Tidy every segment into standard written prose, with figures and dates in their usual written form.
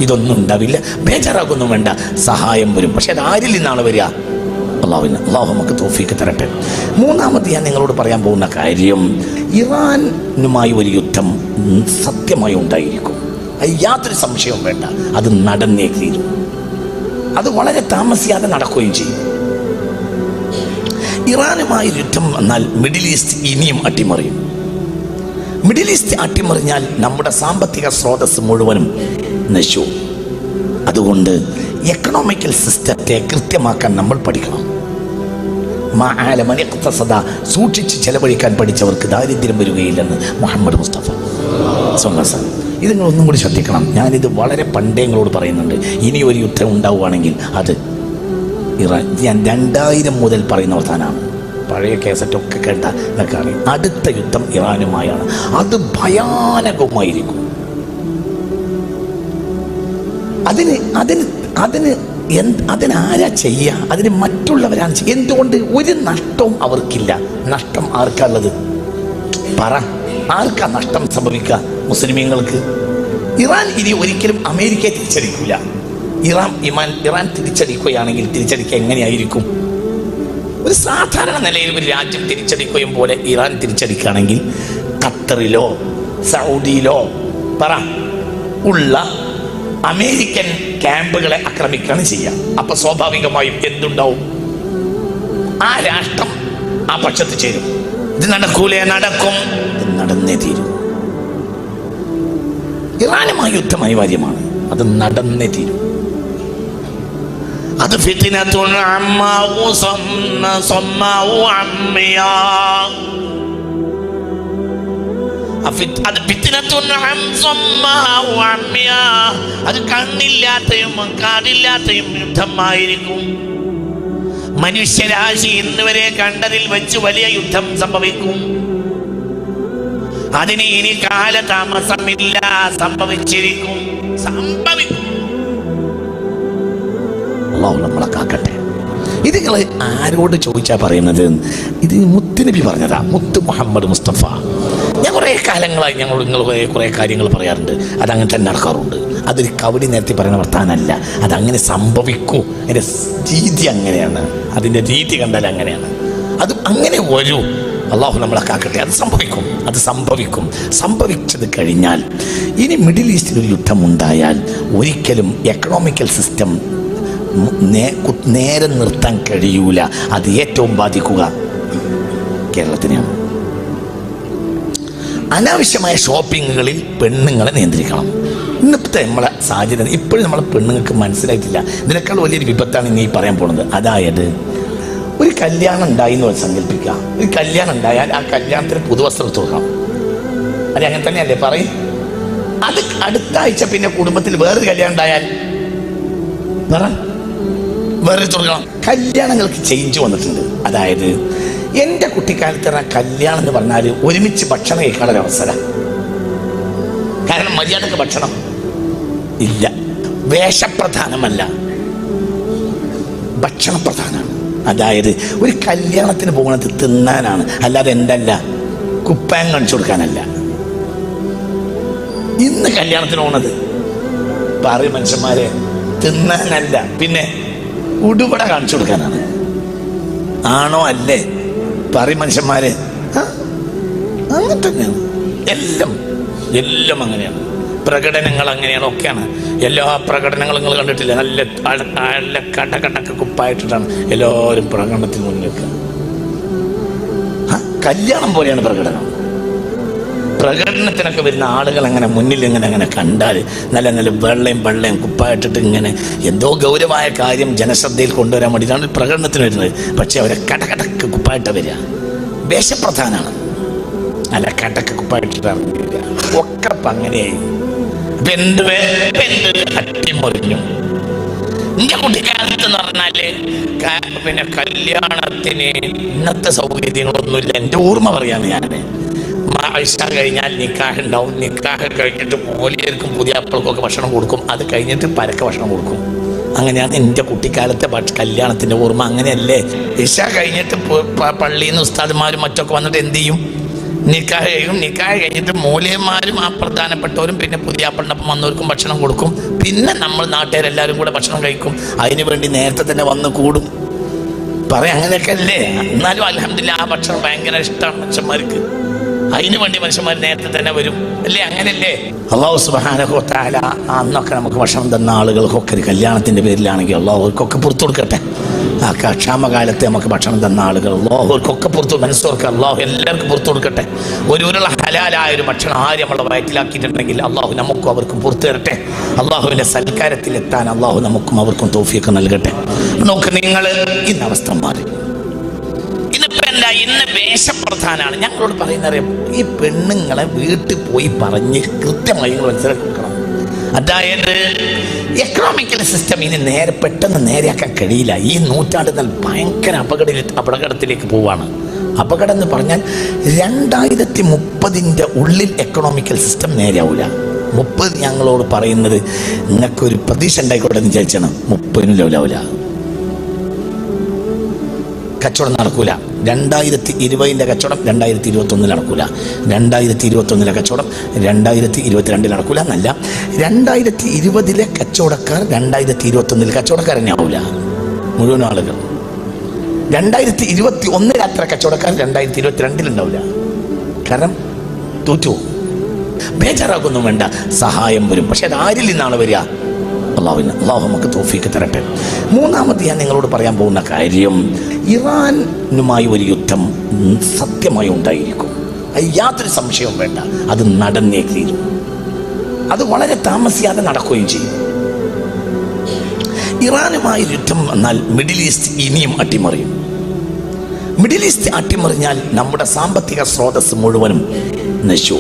ഇതൊന്നും ഉണ്ടാവില്ല, ബേജാറാകൊന്നും വേണ്ട, സഹായം വരും. പക്ഷെ അത് ആരിൽ നിന്നാണ് വരിക? അള്ളാഹു നമുക്ക് തൗഫീക്ക് തരട്ടെ. മൂന്നാമത് ഞാൻ നിങ്ങളോട് പറയാൻ പോകുന്ന കാര്യം, ഇറാനുമായി ഒരു യുദ്ധം സത്യമായി ഉണ്ടായിരിക്കും. യാതൊരു സംശയവും വേണ്ട, അത് നടന്നേ തീരും. അത് വളരെ താമസിയാതെ നടക്കുകയും ചെയ്യും. ഇറാനുമായി യുദ്ധം വന്നാൽ മിഡിൽ ഈസ്റ്റ് ഇനിയും അട്ടിമറിയും. മിഡിൽ ഈസ്റ്റ് അട്ടിമറിഞ്ഞാൽ നമ്മുടെ സാമ്പത്തിക സ്രോതസ് മുഴുവനും നശിച്ചു. അതുകൊണ്ട് എക്കണോമിക്കൽ സിസ്റ്റത്തെ കൃത്യമാക്കാൻ നമ്മൾ പഠിക്കണം. സൂക്ഷിച്ച് ചെലവഴിക്കാൻ പഠിച്ചവർക്ക് ദാരിദ്ര്യം വരികയില്ലെന്ന് മുഹമ്മദ് മുസ്തഫ സ്വല്ലല്ലാഹു. ഇത് നിങ്ങളൊന്നും കൂടി ശ്രദ്ധിക്കണം. ഞാനിത് വളരെ പണ്ടേ നിങ്ങളോട് പറയുന്നുണ്ട്. ഇനി ഒരു യുദ്ധം ഉണ്ടാവുകയാണെങ്കിൽ അത് ഇറാൻ. ഞാൻ 2000 മുതൽ പറയുന്ന വർത്താനാണ്. പഴയ കേസറ്റൊക്കെ കേട്ട എന്നൊക്കെയാണ്. അടുത്ത യുദ്ധം ഇറാനുമായാണ്. അത് ഭയാനകമായിരിക്കും. അതിനാരാ ചെയ്യുക? അതിന് മറ്റുള്ളവരാണ് ചെയ്യുക. എന്തുകൊണ്ട്? ഒരു നഷ്ടവും അവർക്കില്ല. നഷ്ടം ആർക്കുള്ളത്? പറ, ആർക്കാ നഷ്ടം സംഭവിക്കുക? മുസ്ലിമീങ്ങൾക്ക്. ഇറാൻ ഇനി ഒരിക്കലും അമേരിക്കയെ തിരിച്ചടിക്കില്ല. ഇറാൻ തിരിച്ചടിക്കുകയാണെങ്കിൽ തിരിച്ചടിക്കുക എങ്ങനെയായിരിക്കും? ഒരു സാധാരണ നിലയിൽ ഒരു രാജ്യം തിരിച്ചടിക്കുകയും പോലെ ഇറാൻ തിരിച്ചടിക്കുകയാണെങ്കിൽ ഖത്തറിലോ സൗദിയിലോ പറ ഉള്ള അമേരിക്കൻ ക്യാമ്പുകളെ ആക്രമിക്കുകയാണ് ചെയ്യുക. അപ്പൊ സ്വാഭാവികമായും എന്തുണ്ടാവും? ആ രാഷ്ട്രം ആ പക്ഷത്ത് ചേരും. ഇത് നടക്കൂലേ? നടക്കും. നടന്നേ തീരും. ഇറാനുമായി യുദ്ധം അനിവാര്യമാണ്. അത് നടന്നേ തീരും. അത് ഫിത്നത്തുൻ അമ്മാഉ സമ്മാഉ അമ്മിയാ. അത് കണ്ണില്ലാത്തയും കാതില്ലാത്തയും യുദ്ധമായിരിക്കും. മനുഷ്യരാശി ഇന്ന് വരെ കണ്ടതിൽ വെച്ച് വലിയ യുദ്ധം സംഭവിക്കും. അതിന് ഇനി കാലതാമസമില്ല, സംഭവിച്ചിരിക്കും, സംഭവിക്കും. അല്ലാഹു നമ്മളെ കാക്കട്ടെ. ഇത് നിങ്ങൾ ആരോട് ചോദിച്ചാ പറയുന്നത്? ഇത് മുത്തുനബി പറഞ്ഞതാ, മുത്ത് മുഹമ്മദ് മുസ്തഫ. ഞാൻ കുറേ കാലങ്ങളായി നിങ്ങൾ കുറേ കാര്യങ്ങൾ പറയാറുണ്ട്. അതങ്ങനെ തന്നെ നടക്കാറുണ്ട്. അതൊരു കവടി നേരത്തെ പറയുന്ന വർത്താനല്ല. അതങ്ങനെ സംഭവിക്കൂ. അതിൻ്റെ രീതി അങ്ങനെയാണ്. അതിൻ്റെ രീതി കണ്ടാൽ അങ്ങനെയാണ്. അത് അങ്ങനെ വരൂ. അള്ളാഹു നമ്മളെ കാക്കട്ടെ. അത് സംഭവിക്കും. അത് സംഭവിക്കും. സംഭവിച്ചത് കഴിഞ്ഞാൽ ഇനി മിഡിൽ ഈസ്റ്റിൽ ഒരു യുദ്ധം ഉണ്ടായാൽ ഒരിക്കലും എക്കണോമിക്കൽ സിസ്റ്റം നേരെ നിർത്താൻ കഴിയൂല. അത് ഏറ്റവും ബാധിക്കുക കേരളത്തിനെയാണ്. അനാവശ്യമായ ഷോപ്പിങ്ങുകളിൽ പെണ്ണുങ്ങളെ നിയന്ത്രിക്കണം. ഇന്നത്തെ നമ്മളെ സാഹചര്യം ഇപ്പോഴും നമ്മളെ പെണ്ണുങ്ങൾക്ക് മനസ്സിലായിട്ടില്ല. ഇതിനേക്കാൾ വലിയൊരു വിപത്താണ് ഇനി പറയാൻ പോകുന്നത്. അതായത് ഒരു കല്യാണം ഉണ്ടായി എന്ന് സങ്കല്പിക്കുക. ഒരു കല്യാണം ഉണ്ടായാൽ ആ കല്യാണത്തിന് പുതുവസ്ത്രം തുറക്കണം. അത് അങ്ങനെ തന്നെയല്ലേ പറയും? അത് അടുത്ത ആഴ്ച പിന്നെ കുടുംബത്തിൽ വേറൊരു കല്യാണം ഉണ്ടായാൽ വേറെ തുറക്കണം. കല്യാണങ്ങൾക്ക് ചേഞ്ച് വന്നിട്ടുണ്ട്. അതായത് എൻ്റെ കുട്ടിക്കാലത്ത് കല്യാണം എന്ന് പറഞ്ഞാൽ ഒരുമിച്ച് ഭക്ഷണം കഴിക്കാനുള്ള അവസരം. കാരണം മര്യാദക്ക് ഭക്ഷണം ഇല്ല. വേഷപ്രധാനമല്ല, ഭക്ഷണപ്രധാനമാണ്. അതായത് ഒരു കല്യാണത്തിന് പോകുന്നത് തിന്നാനാണ്, അല്ലാതെ എന്തല്ല കുപ്പായം കാണിച്ചു കൊടുക്കാനല്ല. ഇന്ന് കല്യാണത്തിന് പോകുന്നത് പറയും മനുഷ്യന്മാരെ, തിന്നാനല്ല, പിന്നെ ഉടുപട കാണിച്ചു കൊടുക്കാനാണ്. ആണോ അല്ലേ? പറയും മനുഷ്യന്മാരെ. അങ്ങനെ തന്നെയാണ് എല്ലാം അങ്ങനെയാണ്. പ്രകടനങ്ങൾ അങ്ങനെയാണ്, ഒക്കെയാണ്. എല്ലാ പ്രകടനങ്ങളും നിങ്ങൾ കണ്ടിട്ടില്ല? നല്ല കടകടക്ക് കുപ്പായിട്ടിട്ടാണ് എല്ലാവരും പ്രകടനത്തിന് മുന്നിൽ വെക്കുക. കല്യാണം പോലെയാണ് പ്രകടനം. പ്രകടനത്തിനൊക്കെ വരുന്ന ആളുകൾ അങ്ങനെ മുന്നിൽ അങ്ങനെ കണ്ടാൽ നല്ല വെള്ളയും കുപ്പായിട്ടിട്ട് ഇങ്ങനെ എന്തോ ഗൗരവമായ കാര്യം ജനശ്രദ്ധയിൽ കൊണ്ടുവരാൻ വേണ്ടിയിട്ടാണ് പ്രകടനത്തിന് വരുന്നത്. പക്ഷെ അവരെ കടകടക്ക് കുപ്പായിട്ട് വരിക വേഷപ്രധാനാണ്. അല്ല കടക്ക് കുപ്പായിട്ടിട്ടാണ് വരിക. ഒക്കെ അപ്പം അങ്ങനെയായി. അട്ടിമറിഞ്ഞു. എന്റെ കുട്ടിക്കാലത്ത് എന്ന് പറഞ്ഞാല് പിന്നെ കല്യാണത്തിന് ഇന്നത്തെ സൗകര്യങ്ങളൊന്നുമില്ല. എൻ്റെ ഓർമ്മ പറയാന്ന് ഞാൻ. ആഴ്ച കഴിഞ്ഞാൽ നിക്കാഹ് ഉണ്ടാവും. നിക്കാഹ് കഴിഞ്ഞിട്ട് മോലിയർക്കും പുതിയ അപ്പൾക്കൊക്കെ ഭക്ഷണം കൊടുക്കും. അത് കഴിഞ്ഞിട്ട് പരക്കെ ഭക്ഷണം കൊടുക്കും. അങ്ങനെയാണ് എൻ്റെ കുട്ടിക്കാലത്തെ കല്യാണത്തിൻ്റെ ഓർമ്മ. അങ്ങനെയല്ലേ? ഇശ കഴിഞ്ഞിട്ട് പള്ളിയിൽ നിന്ന് ഉസ്താദ്മാരും മറ്റൊക്കെ വന്നിട്ട് എന്ത് ചെയ്യും? നിക്കാഹ് കഴിഞ്ഞിട്ട് മൂല്യന്മാരും ആ പ്രധാനപ്പെട്ടവരും പിന്നെ പുതിയാപ്പളിനൊപ്പം വന്നവർക്കും ഭക്ഷണം കൊടുക്കും. പിന്നെ നമ്മൾ നാട്ടുകാരെല്ലാവരും കൂടെ ഭക്ഷണം കഴിക്കും. അതിനു വേണ്ടി നേരത്തെ തന്നെ വന്ന് കൂടും. പറയാം അങ്ങനെയൊക്കെ അല്ലേ? എന്നാലും അൽഹംദുലില്ലാഹ് ആ ഭക്ഷണം ഭയങ്കര ഇഷ്ടമാണ് മനുഷ്യന്മാർക്ക്. അതിനു വേണ്ടി മനുഷ്യന്മാർ നേരത്തെ തന്നെ വരും അല്ലേ? അങ്ങനല്ലേ? അല്ലാഹു സുബ്ഹാനഹു വ തആല അന്നൊക്കെ നമുക്ക് ഭക്ഷണം തന്ന ആളുകൾക്കൊക്കെ ഒരു കല്യാണത്തിന്റെ പേരിലാണെങ്കിൽ അല്ലാഹു അവർക്കൊക്കെ പുറത്തു കൊടുക്കട്ടെ. ആ ക്ഷാമകാലത്ത് നമുക്ക് ഭക്ഷണം തന്ന ആളുകൾ അല്ലാഹു അവർക്കൊക്കെ പുറത്തു മനസ്സോർക്ക് അല്ലാഹു എല്ലാവർക്കും പുറത്തു കൊടുക്കട്ടെ. ഒരു ഹലാലായ ഒരു ഭക്ഷണം ആരും നമ്മളെ വയറ്റിലാക്കിയിട്ടുണ്ടെങ്കിൽ അല്ലാഹു നമുക്കും അവർക്കും പുറത്തു തരട്ടെ. അല്ലാഹുവിന്റെ സൽക്കാരത്തിലെത്താൻ അല്ലാഹു നമുക്കും അവർക്കും തൗഫീഖ് നൽകട്ടെ. നോക്ക്, നിങ്ങൾ ഇന്ന് അവസ്ഥ മാറി. ഇന്ന് വേഷപ്രധാനാണ്. ഞങ്ങളോട് പറയുന്നത് ഈ പെണ്ണുങ്ങളെ വീട്ടിൽ പോയി പറഞ്ഞ് കൃത്യമായി മനസ്സിലാക്കി കൊടുക്കണം. അതായത് എക്കണോമിക്കൽ സിസ്റ്റം ഇനി പെട്ടെന്ന് നേരെയാക്കാൻ കഴിയില്ല. ഈ നൂറ്റാണ്ടിൽ ഭയങ്കര അപകടത്തിലേക്ക് പോവാണ്. അപകടം എന്ന് പറഞ്ഞാൽ 2030 ഉള്ളിൽ എക്കണോമിക്കൽ സിസ്റ്റം നേരെയാവില്ല. 30 ഞങ്ങളോട് പറയുന്നത് നിങ്ങൾക്കൊരു പ്രതീക്ഷ ഉണ്ടായിക്കോട്ടെ എന്ന് വിചാരിച്ചാണ്. 30 ലെവലാവില്ല, കച്ചവടം നടക്കൂല. 2020 കച്ചവടം 2021 നടക്കൂല. 2021 കച്ചവടം 2022 നടക്കൂല എന്നല്ല, 2020 കച്ചവടക്കാർ 2021 കച്ചവടക്കാർ തന്നെ ആവൂല മുഴുവൻ ആളുകൾ. 2021 അത്ര കച്ചവടക്കാർ 2022 ഉണ്ടാവില്ല. കാരണം തോറ്റു. ബേജാറാക്കൊന്നും വേണ്ട, സഹായം വരും. പക്ഷെ അത് ആരിൽ നിന്നാണ് വരിക? അള്ളാഹു നമുക്ക് തൗഫീഖ് തരട്ടെ. മൂന്നാമത് ഞാൻ നിങ്ങളോട് പറയാൻ പോകുന്ന കാര്യം, ഇറാനുമായി ഒരു യുദ്ധം സത്യമായി ഉണ്ടായിരിക്കും. യാതൊരു സംശയവും വേണ്ട, അത് നടന്നേ തീരും. അത് വളരെ താമസിയാതെ നടക്കുകയും ചെയ്യും. ഇറാനുമായി യുദ്ധം വന്നാൽ മിഡിൽ ഈസ്റ്റ് ഇനിയും അട്ടിമറിയും. മിഡിൽ ഈസ്റ്റ് അട്ടിമറിഞ്ഞാൽ നമ്മുടെ സാമ്പത്തിക സ്രോതസ് മുഴുവനും നശിച്ചു.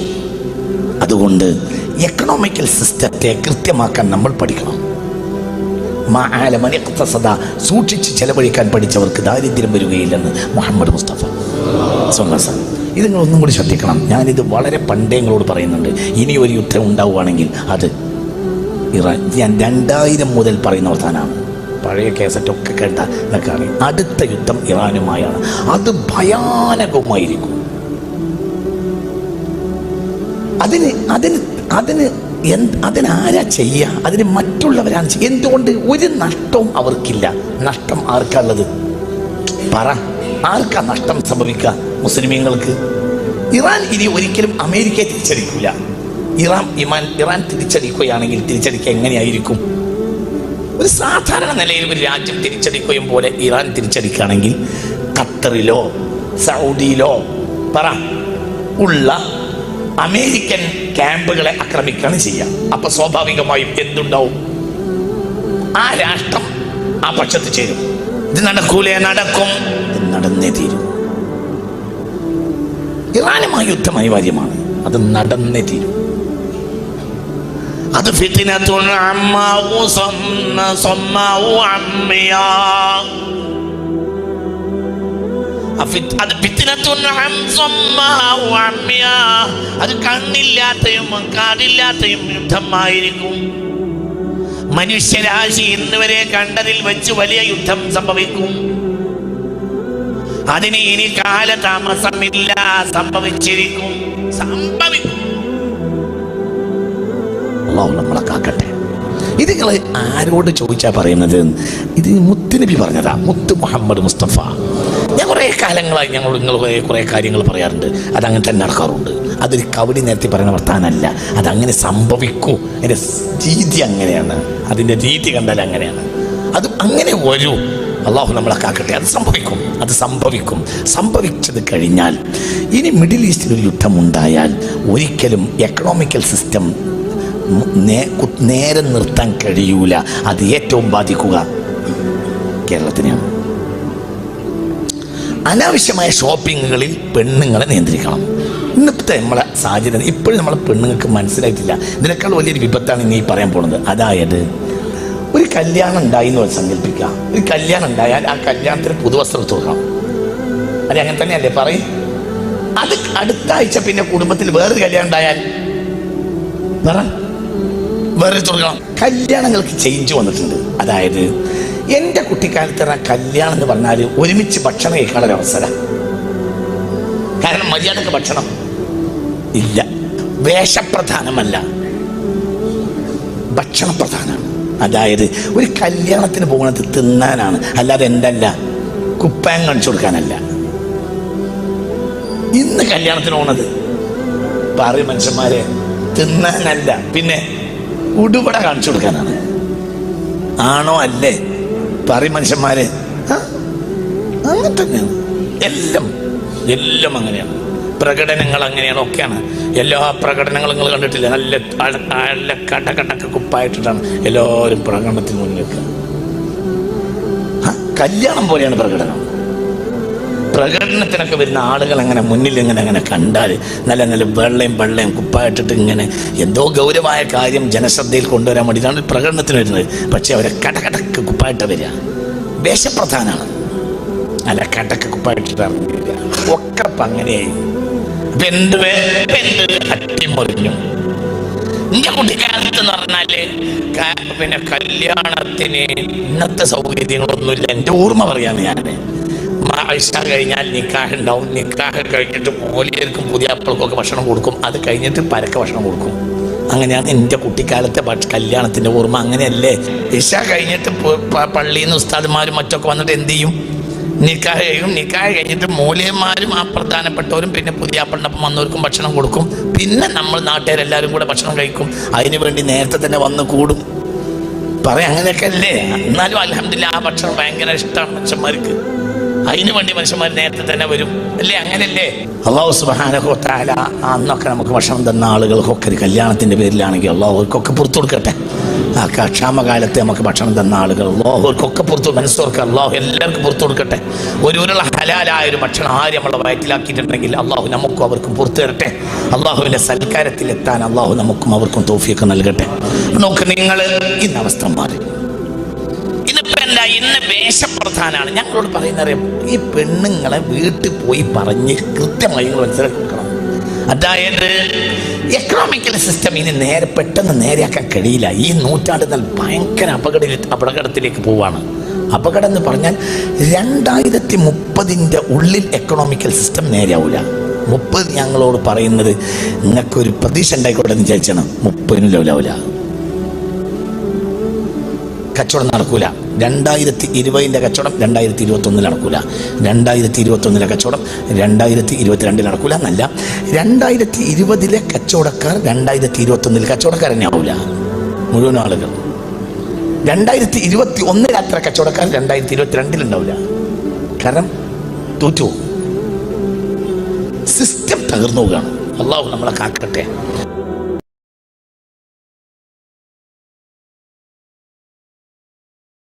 അതുകൊണ്ട് എക്കണോമിക്കൽ സിസ്റ്റത്തെ കൃത്യമാക്കാൻ നമ്മൾ പഠിക്കണം. സൂക്ഷിച്ച് ചെലവഴിക്കാൻ പഠിച്ചവർക്ക് ദാരിദ്ര്യം വരികയില്ലെന്ന് മുഹമ്മദ് മുസ്തഫ സ്വല്ലല്ലാഹു. ഇത് നിങ്ങൾ ഒന്നും കൂടി ശ്രദ്ധിക്കണം. ഞാനിത് വളരെ പണ്ടേ നിങ്ങളോട് പറയുന്നുണ്ട്. ഇനി ഒരു യുദ്ധം ഉണ്ടാവുകയാണെങ്കിൽ അത് ഇറാൻ. ഞാൻ 2000 മുതൽ പറയുന്ന വർത്താനാണ്. പഴയ കേസറ്റൊക്കെ കേട്ട എന്നൊക്കെയാണ്. അടുത്ത യുദ്ധം ഇറാനുമായാണ്. അത് ഭയാനകമായിരിക്കും. അതിനാരാ ചെയ്യുക? അതിന് മറ്റുള്ളവരാണ് ചെയ്യുക. എന്തുകൊണ്ട്? ഒരു നഷ്ടവും അവർക്കില്ല. നഷ്ടം ആർക്കുള്ളത്? പറ, ആർക്കാ നഷ്ടം സംഭവിക്കുക? മുസ്ലിമീങ്ങൾക്ക്. ഇറാൻ ഇനി ഒരിക്കലും അമേരിക്കയെ തിരിച്ചടിക്കില്ല. ഇറാൻ തിരിച്ചടിക്കുകയാണെങ്കിൽ തിരിച്ചടിക്കുക എങ്ങനെയായിരിക്കും? ഒരു സാധാരണ നിലയിൽ ഒരു രാജ്യം തിരിച്ചടിക്കുകയും പോലെ ഇറാൻ തിരിച്ചടിക്കുകയാണെങ്കിൽ ഖത്തറിലോ സൗദിയിലോ പറ ഉള്ള അമേരിക്കൻ ക്യാമ്പുകളെ ആക്രമിക്കുകയാണ് ചെയ്യുക. അപ്പൊ സ്വാഭാവികമായും എന്തുണ്ടാവും? ആ രാഷ്ട്രം ആ പക്ഷത്ത് ചേരും. ഇത് നടക്കൂലേ? നടക്കും. ഇത് നടന്നേ തീരും. ഇറാനുമായി യുദ്ധം അനിവാര്യമാണ്. അത് നടന്നേ തീരും. അത് ഫിത്നത്തുൻ അമ്മാഉ സമ്മാഉ അമ്മിയാ. അത് കണ്ണില്ലാത്തയും കാതില്ലാത്തയും യുദ്ധമായിരിക്കും. മനുഷ്യരാശി ഇന്ന് വരെ കണ്ടതിൽ വെച്ച് വലിയ യുദ്ധം സംഭവിക്കും. അതിന് ഇനി കാലതാമസമില്ല, സംഭവിച്ചിരിക്കും, സംഭവിക്കും. അല്ലാഹു നമ്മളെ കാക്കട്ടെ. ഇത് നിങ്ങൾ ആരോട് ചോദിച്ചാ പറയുന്നത്? ഇത് മുത്തുനബി പറഞ്ഞതാ, മുത്ത് മുഹമ്മദ് മുസ്തഫ. ഞാൻ കുറേ കാലങ്ങളായി നിങ്ങൾ കുറേ കാര്യങ്ങൾ പറയാറുണ്ട്. അതങ്ങനെ തന്നെ നടക്കാറുണ്ട്. അതൊരു കവടി നേരത്തെ പറയുന്ന വർത്താനല്ല. അതങ്ങനെ സംഭവിക്കൂ. അതിൻ്റെ രീതി അങ്ങനെയാണ്. അതിൻ്റെ രീതി കണ്ടാൽ അങ്ങനെയാണ്. അത് അങ്ങനെ വരൂ. അള്ളാഹു നമ്മളെ കാക്കട്ടെ. അത് സംഭവിക്കും. അത് സംഭവിക്കും. സംഭവിച്ചത് കഴിഞ്ഞാൽ ഇനി മിഡിൽ ഈസ്റ്റിൽ ഒരു യുദ്ധമുണ്ടായാൽ ഒരിക്കലും എക്കണോമിക്കൽ സിസ്റ്റം നേരെ നിർത്താൻ കഴിയൂല. അത് ഏറ്റവും ബാധിക്കുക കേരളത്തിനെയാണ്. അനാവശ്യമായ ഷോപ്പിങ്ങുകളിൽ പെണ്ണുങ്ങളെ നിയന്ത്രിക്കണം. ഇന്നത്തെ നമ്മളെ സാഹചര്യം ഇപ്പോഴും നമ്മളെ പെണ്ണുങ്ങൾക്ക് മനസ്സിലായിട്ടില്ല. ഇതിനേക്കാൾ വലിയൊരു വിപത്താണ് ഇനി പറയാൻ പോകുന്നത്. അതായത് ഒരു കല്യാണം ഉണ്ടായി എന്ന് സങ്കല്പിക്കുക. ഒരു കല്യാണം ഉണ്ടായാൽ ആ കല്യാണത്തിന് പുതുവസ്ത്രം തുറക്കണം. അത് അങ്ങനെ തന്നെയല്ലേ പറയും? അത് അടുത്ത ആഴ്ച പിന്നെ കുടുംബത്തിൽ വേറൊരു കല്യാണം ഉണ്ടായാൽ വേറെ തുറക്കണം. കല്യാണങ്ങൾക്ക് ചേഞ്ച് വന്നിട്ടുണ്ട്. അതായത് എൻ്റെ കുട്ടിക്കാലത്ത് കല്യാണം എന്ന് പറഞ്ഞാൽ ഒരുമിച്ച് ഭക്ഷണം കഴിക്കാനുള്ള അവസരം. കാരണം മര്യാദക്ക് ഭക്ഷണം ഇല്ല. വേഷപ്രധാനമല്ല, ഭക്ഷണപ്രധാനമാണ്. അതായത് ഒരു കല്യാണത്തിന് പോകുന്നത് തിന്നാനാണ്, അല്ലാതെ എന്തല്ല കുപ്പായം കാണിച്ചു കൊടുക്കാനല്ല. ഇന്ന് കല്യാണത്തിന് പോണത് പറയും മനുഷ്യന്മാരെ തിന്നാനല്ല, പിന്നെ ഉടുപട കാണിച്ചു കൊടുക്കാനാണ്. ആണോ അല്ലേ? പറയും മനുഷ്യന്മാരെ. അങ്ങനെ തന്നെയാണ് എല്ലാം, എല്ലാം അങ്ങനെയാണ്. പ്രകടനങ്ങൾ അങ്ങനെയാണ്, ഒക്കെയാണ്. എല്ലാ പ്രകടനങ്ങളും നിങ്ങൾ കണ്ടിട്ടില്ല? നല്ല കടകടക്ക് കുപ്പായിട്ടിട്ടാണ് എല്ലാവരും പ്രകടനത്തിന് മുന്നിൽ വെക്കുക. കല്യാണം പോലെയാണ് പ്രകടനം. പ്രകടനത്തിനൊക്കെ വരുന്ന ആളുകൾ അങ്ങനെ മുന്നിൽ അങ്ങനെ കണ്ടാൽ നല്ല വെള്ളയും കുപ്പായിട്ടിട്ട് ഇങ്ങനെ എന്തോ ഗൗരവമായ കാര്യം ജനശ്രദ്ധയിൽ കൊണ്ടുവരാൻ വേണ്ടിയിട്ടാണ് പ്രകടനത്തിന് വരുന്നത്. പക്ഷെ അവരെ കടകടക്ക് കുപ്പായിട്ട് വരിക വേഷപ്രധാനമാണ്. അല്ല, കടക്ക് കുപ്പായിട്ടിട്ടാണ് വരിക. ഒക്കെ അങ്ങനെയായി അട്ടിമറിഞ്ഞു. എന്റെ കുട്ടിക്കാലത്ത് എന്ന് പറഞ്ഞാല് പിന്നെ കല്യാണത്തിന് ഇന്നത്തെ സൗകര്യങ്ങളൊന്നുമില്ല. എൻ്റെ ഓർമ്മ പറയാന്ന് ഞാന്. ആഴ്ച കഴിഞ്ഞാൽ നിക്കാഹ് ഉണ്ടാവും. നിക്കാഹ് കഴിഞ്ഞിട്ട് പോലെയായിരിക്കും പുതിയാപ്പിൾക്കൊക്കെ ഭക്ഷണം കൊടുക്കും. അത് കഴിഞ്ഞിട്ട് പരക്ക ഭക്ഷണം കൊടുക്കും. അങ്ങനെയാണ് എൻ്റെ കുട്ടിക്കാലത്തെ കല്യാണത്തിൻ്റെ ഓർമ്മ. അങ്ങനെയല്ലേ? ഇശ കഴിഞ്ഞിട്ട് പള്ളിയിൽ നിന്ന് ഉസ്താദ്മാരും മറ്റൊക്കെ വന്നിട്ട് എന്ത് ചെയ്യും? നിക്കാഹ് കഴിയും. നിക്കാഹ് കഴിഞ്ഞിട്ട് മൂല്യന്മാരും ആ പ്രധാനപ്പെട്ടവരും പിന്നെ പുതിയാപ്പിളിനൊപ്പം വന്നവർക്കും ഭക്ഷണം കൊടുക്കും. പിന്നെ നമ്മൾ നാട്ടുകാരെല്ലാവരും കൂടെ ഭക്ഷണം കഴിക്കും. അതിനു വേണ്ടി നേരത്തെ തന്നെ വന്ന് കൂടും. പറയാം അങ്ങനെയൊക്കെ അല്ലേ? എന്നാലും അൽഹംദുലില്ലാ ആ ഭക്ഷണം ഭയങ്കര ഇഷ്ടമാണ് മനുഷ്യന്മാർക്ക്. അതിനു വേണ്ടി മനുഷ്യന്മാർ നേരത്തെ തന്നെ വരും അല്ലേ? അങ്ങനല്ലേ? അല്ലാഹു സുബ്ഹാനഹു വ തആല അന്നൊക്കെ നമുക്ക് ഭക്ഷണം തന്ന ആളുകൾക്കൊക്കെ ഒരു കല്യാണത്തിൻ്റെ പേരിലാണെങ്കിൽ അല്ലാഹുവർക്കൊക്കെ പുറത്തു കൊടുക്കട്ടെ. ആ ക്ഷാമകാലത്ത് നമുക്ക് ഭക്ഷണം തന്ന ആളുകൾ അല്ലാഹുവർക്കൊക്കെ പുറത്തു മനസ്സോർക്ക് അല്ലാഹു എല്ലാവർക്കും പുറത്തു കൊടുക്കട്ടെ. ഒരു ഹലാലായ ഒരു ഭക്ഷണം ആര് നമ്മളെ വയറ്റിലാക്കിയിട്ടുണ്ടെങ്കിൽ അല്ലാഹു നമുക്കും അവർക്കും പുറത്തു തരട്ടെ. അല്ലാഹുവിൻ്റെ സൽക്കാരത്തിലെത്താൻ അല്ലാഹു നമുക്കും അവർക്കും തൗഫീഖ് നൽകട്ടെ. നോക്ക്, നിങ്ങൾ ഇന്ന് അവസ്ഥ മാറി. ഇന്ന് വേഷപ്രധാനാണ്. ഞങ്ങളോട് പറയുന്നറിയാം, ഈ പെണ്ണുങ്ങളെ വീട്ടിൽ പോയി പറഞ്ഞ് കൃത്യമായി നിങ്ങൾ മനസ്സിലാക്കി കൊടുക്കണം. അതായത് എക്കണോമിക്കൽ സിസ്റ്റം ഇനി പെട്ടെന്ന് നേരെയാക്കാൻ കഴിയില്ല. ഈ നൂറ്റാണ്ട് ഭയങ്കര അപകടത്തിലേക്ക് പോവാണ്. അപകടം എന്ന് പറഞ്ഞാൽ 2030 ഉള്ളിൽ എക്കണോമിക്കൽ സിസ്റ്റം നേരെയാവില്ല. 30 ഞങ്ങളോട് പറയുന്നത് നിങ്ങൾക്കൊരു പ്രതീക്ഷ ഉണ്ടായിക്കോട്ടെ എന്ന് വിചാരിച്ചാണ്. 30 ലെവലാവില്ല, കച്ചവടം നടക്കൂല. 2020 കച്ചവടം 2021 നടക്കൂല. 2021 കച്ചവടം 2022 നടക്കൂല എന്നല്ല, 2020 കച്ചവടക്കാർ 2021 കച്ചവടക്കാർ തന്നെ ആവൂല മുഴുവൻ ആളുകൾ. 2021 അത്ര കച്ചവടക്കാർ 2022 ഉണ്ടാവില്ല. കാരണം തോറ്റു, സിസ്റ്റം തകർന്നു പോവുകയാണ്. അള്ളാഹു നമ്മളെ കാക്കട്ടെ.